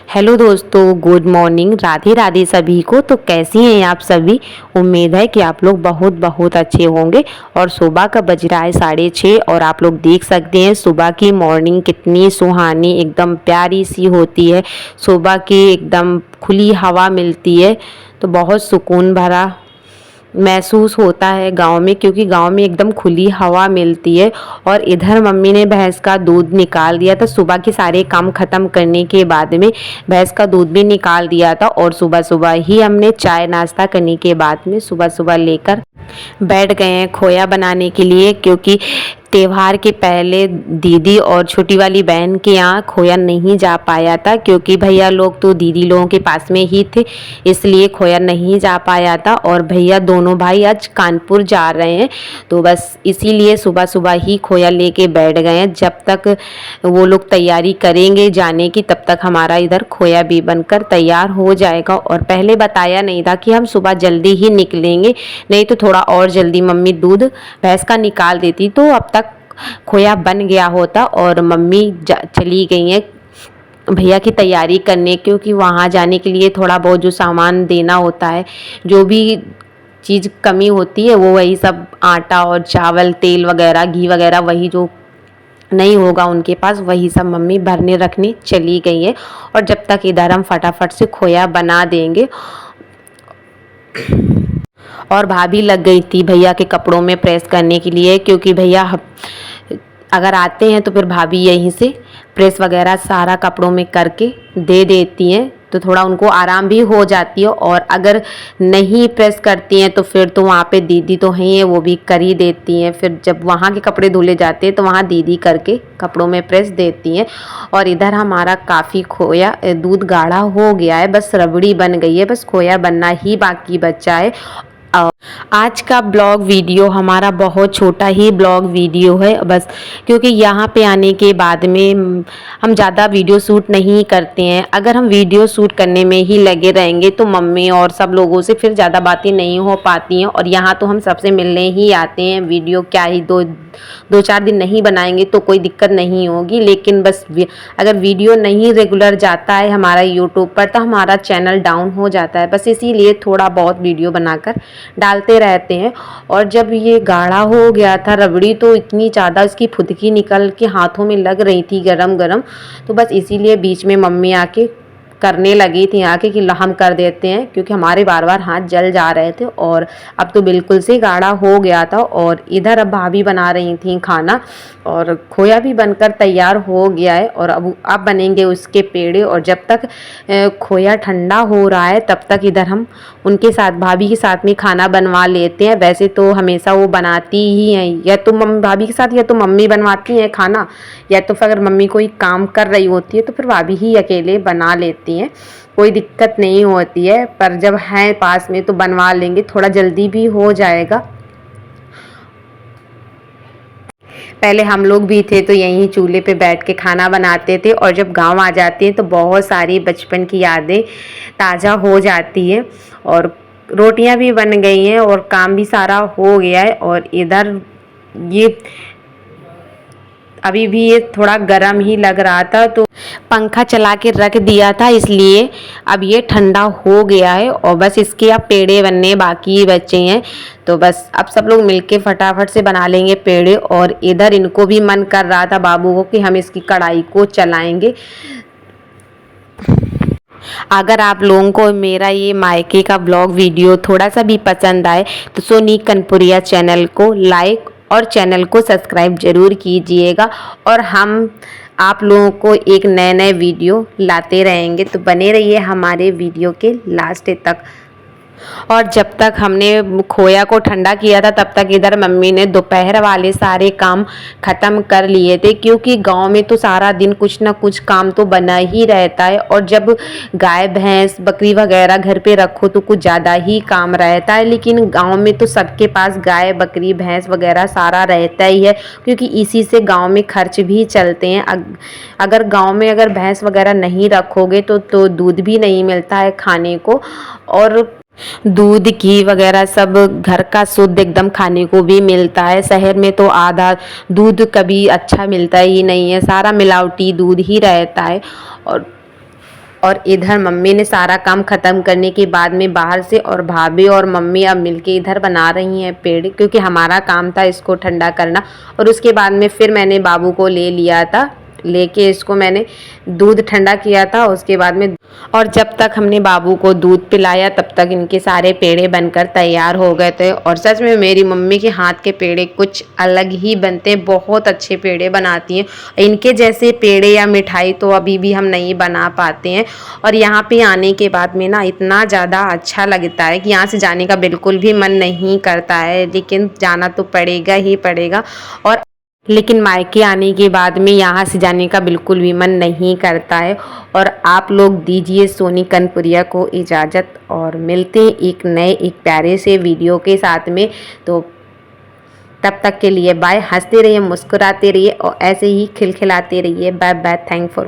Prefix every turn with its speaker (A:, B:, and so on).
A: Hello दोस्तों, good morning. Radhe Radhe सभी को। तो कैसी हैं आप सभी? उम्मीद है कि आप लोग बहुत बहुत अच्छे होंगे। और सुबह का बज रहा है 6:30 और आप लोग देख सकते हैं सुबह की मॉर्निंग कितनी सुहानी एकदम प्यारी सी होती है। सुबह की एकदम खुली हवा मिलती है तो बहुत सुकून भरा महसूस होता है गांव में, क्योंकि गांव में एकदम खुली हवा मिलती है। और इधर मम्मी ने भैंस का दूध निकाल दिया था सुबह के सारे काम ख़त्म करने के बाद में। भैंस का दूध भी निकाल दिया था और सुबह सुबह ही हमने चाय नाश्ता करने के बाद में सुबह सुबह लेकर बैठ गए हैं खोया बनाने के लिए, क्योंकि त्योहार के पहले दीदी और छोटी वाली बहन के यहाँ खोया नहीं जा पाया था, क्योंकि भैया लोग तो दीदी लोगों के पास में ही थे, इसलिए खोया नहीं जा पाया था। और भैया दोनों भाई आज कानपुर जा रहे हैं, तो बस इसीलिए सुबह सुबह ही खोया लेके बैठ गए हैं। जब तक वो लोग तैयारी करेंगे जाने की, तब तक हमारा इधर खोया भी बनकर तैयार हो जाएगा। और पहले बताया नहीं था कि हम सुबह जल्दी ही निकलेंगे, नहीं तो थोड़ा और जल्दी मम्मी दूध भैंस का निकाल देती तो अब तक खोया बन गया होता। और मम्मी चली गई हैं भैया की तैयारी करने, क्योंकि वहाँ जाने के लिए थोड़ा बहुत जो सामान देना होता है, जो भी चीज़ कमी होती है वो वही सब आटा और चावल, तेल वगैरह, घी वगैरह, वही जो नहीं होगा उनके पास वही सब मम्मी भरने रखने चली गई है। और जब तक इधर हम फटाफट से खोया बना देंगे। और भाभी लग गई थी भैया के कपड़ों में प्रेस करने के लिए, क्योंकि भैया अगर आते हैं तो फिर भाभी यहीं से प्रेस वगैरह सारा कपड़ों में करके दे देती हैं, तो थोड़ा उनको आराम भी हो जाती है। और अगर नहीं प्रेस करती हैं तो फिर तो वहाँ पे दीदी तो हैं ही, वो भी कर ही देती हैं। फिर जब वहाँ के कपड़े धुले जाते हैं तो वहाँ दीदी करके कपड़ों में प्रेस देती हैं। और इधर हमारा काफ़ी खोया दूध गाढ़ा हो गया है, बस रबड़ी बन गई है, बस खोया बनना ही बाकी बचा है। आज का ब्लॉग वीडियो हमारा बहुत छोटा ही ब्लॉग वीडियो है बस, क्योंकि यहाँ पे आने के बाद में हम ज़्यादा वीडियो शूट नहीं करते हैं। अगर हम वीडियो शूट करने में ही लगे रहेंगे तो मम्मी और सब लोगों से फिर ज़्यादा बातें नहीं हो पाती हैं। और यहाँ तो हम सबसे मिलने ही आते हैं, वीडियो क्या ही दो चार दिन नहीं बनाएंगे तो कोई दिक्कत नहीं होगी, लेकिन बस अगर वीडियो नहीं रेगुलर जाता है हमारा यूट्यूब पर तो हमारा चैनल डाउन हो जाता है। बस इसीलिए थोड़ा बहुत वीडियो बनाकर डालते रहते हैं। और जब ये गाढ़ा हो गया था रबड़ी तो इतनी ज़्यादा इसकी फुदकी निकल के हाथों में लग रही थी गरम गरम, तो बस इसीलिए बीच में मम्मी आके करने लगी थी आके कि हम कर देते हैं, क्योंकि हमारे बार बार हाथ जल जा रहे थे। और अब तो बिल्कुल से गाढ़ा हो गया था। और इधर अब भाभी बना रही थी खाना, और खोया भी बनकर तैयार हो गया है। और अब बनेंगे उसके पेड़े। और जब तक खोया ठंडा हो रहा है तब तक इधर हम उनके साथ, भाभी के साथ में खाना बनवा लेते हैं। वैसे तो हमेशा वो बनाती ही हैं, या तो मम्मी भाभी के साथ, या तो मम्मी बनवाती हैं खाना, या तो फिर अगर मम्मी कोई काम कर रही होती है तो फिर भाभी ही अकेले बना लेती हैं, कोई दिक्कत नहीं होती है। पर जब हैं पास में तो बनवा लेंगे, थोड़ा जल्दी भी हो जाएगा। पहले हम लोग भी थे तो यहीं चूल्हे पे बैठ के खाना बनाते थे, और जब गांव आ जाते हैं तो बहुत सारी बचपन की यादें ताज़ा हो जाती हैं। और रोटियां भी बन गई हैं और काम भी सारा हो गया है। और इधर ये अभी भी ये थोड़ा गर्म ही लग रहा था तो पंखा चला के रख दिया था, इसलिए अब ये ठंडा हो गया है। और बस इसके अब पेड़े बनने बाकी बचे हैं, तो बस अब सब लोग मिलके फटाफट से बना लेंगे पेड़े। और इधर इनको भी मन कर रहा था बाबू को कि हम इसकी कढ़ाई को चलाएंगे। अगर आप लोगों को मेरा ये मायके का ब्लॉग वीडियो थोड़ा सा भी पसंद आए तो सोनी कनपुरिया चैनल को लाइक और चैनल को सब्सक्राइब ज़रूर कीजिएगा। और हम आप लोगों को एक नए नए वीडियो लाते रहेंगे, तो बने रहिए हमारे वीडियो के लास्ट तक। और जब तक हमने खोया को ठंडा किया था तब तक इधर मम्मी ने दोपहर वाले सारे काम ख़त्म कर लिए थे, क्योंकि गांव में तो सारा दिन कुछ ना कुछ काम तो बना ही रहता है। और जब गाय भैंस बकरी वगैरह घर पे रखो तो कुछ ज़्यादा ही काम रहता है, लेकिन गांव में तो सबके पास गाय बकरी भैंस वगैरह सारा रहता ही है, क्योंकि इसी से गाँव में खर्च भी चलते हैं। अगर गाँव में अगर भैंस वगैरह नहीं रखोगे तो दूध भी नहीं मिलता है खाने को, और दूध घी वगैरह सब घर का शुद्ध एकदम खाने को भी मिलता है। शहर में तो आधा दूध कभी अच्छा मिलता ही नहीं है, सारा मिलावटी दूध ही रहता है। और और इधर मम्मी ने सारा काम ख़त्म करने के बाद में बाहर से, और भाभी और मम्मी अब मिलके इधर बना रही हैं पेड़, क्योंकि हमारा काम था इसको ठंडा करना। और उसके बाद में फिर मैंने बाबू को ले लिया था, लेके इसको मैंने दूध ठंडा किया था उसके बाद में। और जब तक हमने बाबू को दूध पिलाया तब तक इनके सारे पेड़े बनकर तैयार हो गए थे। और सच में मेरी मम्मी के हाथ के पेड़े कुछ अलग ही बनते हैं, बहुत अच्छे पेड़े बनाती हैं। इनके जैसे पेड़े या मिठाई तो अभी भी हम नहीं बना पाते हैं। और यहाँ पे आने के बाद में ना इतना ज़्यादा अच्छा लगता है कि यहाँ से जाने का बिल्कुल भी मन नहीं करता है, लेकिन जाना तो पड़ेगा ही पड़ेगा। और लेकिन मायके आने के बाद में यहाँ से जाने का बिल्कुल भी मन नहीं करता है। और आप लोग दीजिए सोनी कनपुरिया को इजाज़त, और मिलते हैं एक नए एक प्यारे से वीडियो के साथ में। तो तब तक के लिए बाय। हंसते रहिए, मुस्कुराते रहिए और ऐसे ही खिलखिलाते रहिए। Bye bye. Thank for